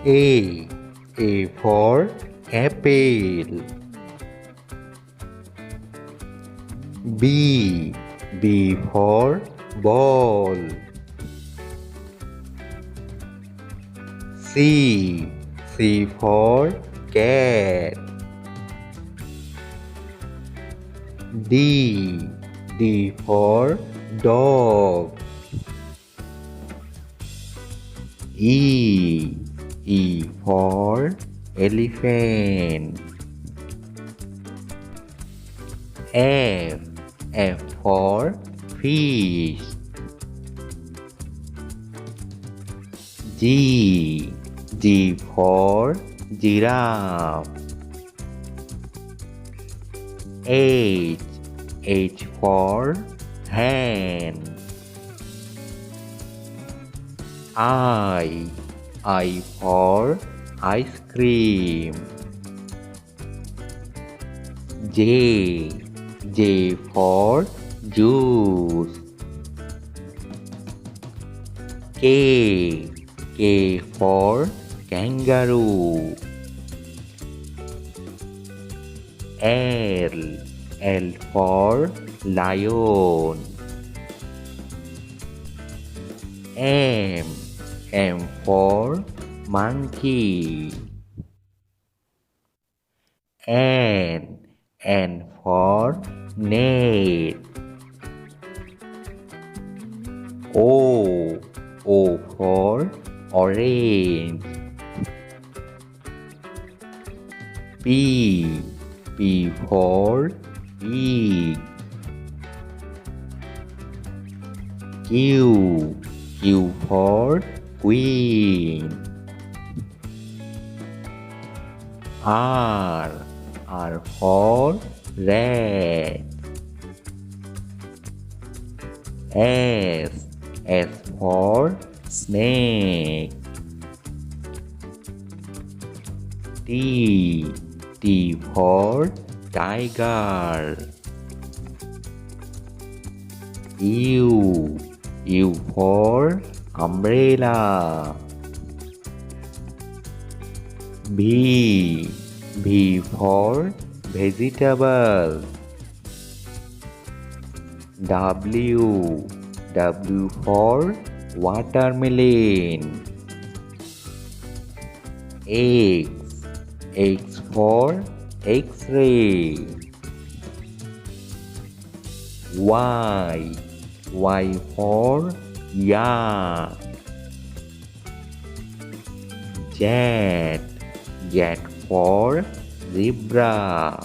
A. A for apple. B. B for ball. C. C for cat. D. D for dog. E. E for elephant. F. F for fish. G. G for giraffe. H. H for hen. I. I for ice cream. J. J for juice. K. K for kangaroo. L. L for lion. M. M for monkey. N. N for net. O. O for orange. P. P for pig. Q. Q for queen. R. R for rat. S. S for snake. T. T for tiger. U. U for umbrella. V. V for vegetable. W. W for watermelon. X. X for X-ray. Y. Y for yak. Z. Z for zebra.